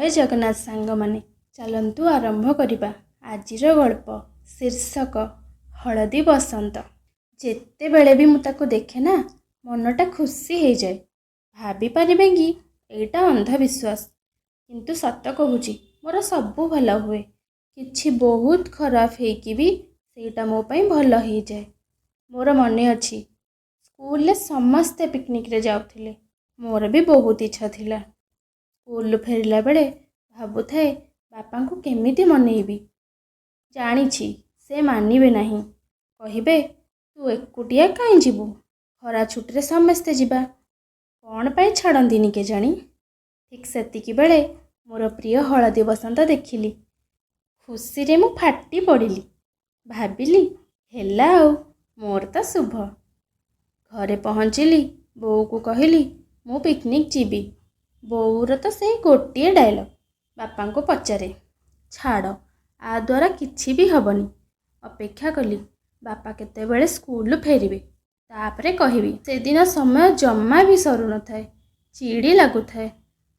जय जगन्नाथ सांग माने चलंतु आरंभ करिबा आजिर गल्प शीर्षक हलदी बसंत। जेते बेले भी मु ताको देखे ना मनटा खुशी हो जाए। भाभी पारिबे कि एटा अंधविश्वास, किंतु सत कहूची मोर सबू भल हुए। किछि बहुत खराब हेकि भी सेटा मो पई भल हो जाए। मोर मने अछि स्कूल समस्ते पिकनिक रे जाउथिले, मोर भी बहुत इच्छा थिला। स्कूल फेरला बेले भाबुथाए बापा को केमिति मनईबी। जानिछि से मानिबे नहीं, कहिबे तू एकुटिया काई जीवु, खरा छुट्टी समस्ते जिबा, कौन पाई छाड़ंदिनी के जानी। ठीक सेतिकी बेले मोर प्रिय हलदी बसंत देखिली। खुशी रे मु फाटी पड़िली। भाबिली हेला आउ मोर तो शुभ। घरे पहुँचिली, बोऊ को कहली मु पिकनिक जीबी। बोऊर तो से गोटे डायलॉग। बापा को पचारे छाड़ आ द्वारा किछि भी हबनी। अपेक्षा कली बापा केतेबेले स्कूल फेरिबे, तापरे कहिबी। से दिन समय जम्मा भी सरू न थाए, चिड़ी लागु थाए।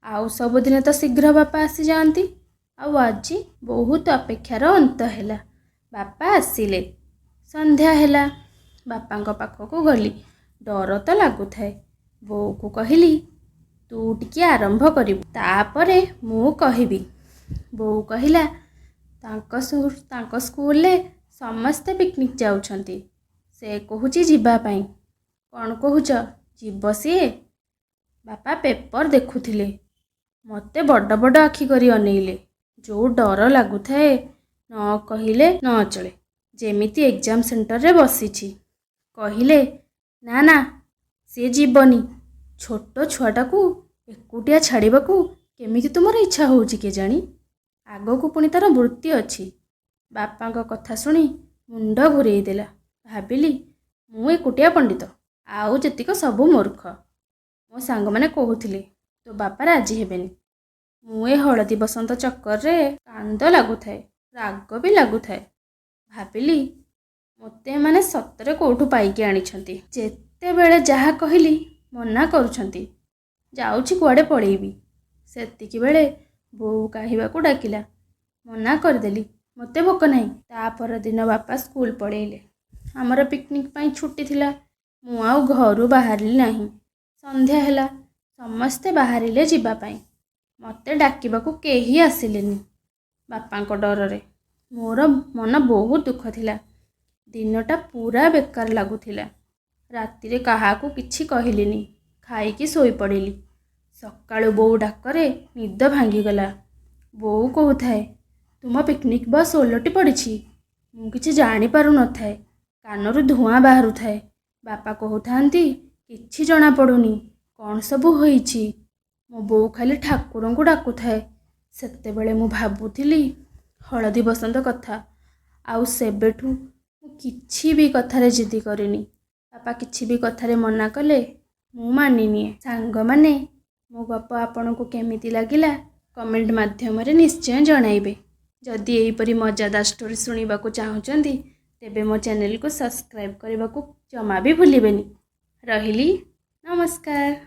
आउ सबुदिन तो शीघ्र बापा आसी जाती। आज बहुत अपेक्षार अंत हैला। बापा आसिले, संध्या हैला। बापा पाखक गली, डर तो लगु थाए। बोऊ को कहली तू टिके आरंभ करिबु, तापरे मु कहिबी। बोऊ कहिला तांको स्कूल ले समस्ते पिकनिक जाउछंती, से कहूची जीबा पाई। कौन कहूच जीव सीए? बापा पेपर देखुथिले, मते बड़ बड़ आखि करी अनेइले। जो डर लगु थाए न कहिले न चले, जेमिति एग्जाम सेंटर रे बसीछि। कहिले ना ना सी जीवनी, छोट छुआटा को एकुटिया छाड़बाकू केमिति तुमर इच्छा होउची के जानी। आगो को पुणी तार वृत्ति अच्छी। बापा कथा शुणी मुंड घूरेई देला। भाबिली मु एकुटिया पंडित, आउ जेतिक सबू मूर्ख। मो सांग माने कहूथिले तो बापा राजी हेबेनी। मु ए हलदी बसंत चक्कर रे कांद लागु थाए, राग भी लागु थाए। भाबिली मते माने सतरे कोठू पाइके आनिछंती। जेते बेले जहा कहली मना करूछंती, जाउछि कुआडे पळेइबी। सेतिकी बेले बोऊ काहिबाकू डाकिला, मना करदेली मते भोक नहीं। तापर दिन बापा स्कूल पळेइले। आमर पिकनिक पाई छुट्टी थिला। मु आउ घरू बाहरिली नहीं। संध्या हैला, समस्ते बाहरिले जिबा पाई। मते डाकिबाकू केही आसिलेनी। बापांको डर रे मोर मन बहुत दुख थिला। दिनटा पूरा बेकार लागुथिला। राति रे काहाकू किछि कहिलिनी, खाइकी सोई पड़िली। सकाळु बोऊ डाकरे निद भांगीगला। बोऊ कहूथाए तुम पिकनिक बस ओलटी पड़िछि। मु किछि जानी पारु न थाए, कानरू धुआं बाहरु थाए। बापा कहूथांती किछि जଣା पड़ुनी, कौन सबू होईछि। मो बोऊ खाली ठाकुरंकु को डाकुथाए। सेतेबेले मु भाबुथिली हलदी बसंत कथा। आउ सेबेठू मु किछि भी कथारे जिद्दी करिनी। बापा किछि भी कथारे मना कले मु मानिनिए। सांग माने मो गप आपनकु केमिति लागिला कमेंट माध्यम रे निश्चय जणाइबे। जदि एहिपरि मजादार स्टोरी शुणिबाकू चाहुचंदी तेबे मो चैनल को सब्सक्राइब करने को जमा भी भूलिबेनी। रहिली, नमस्कार।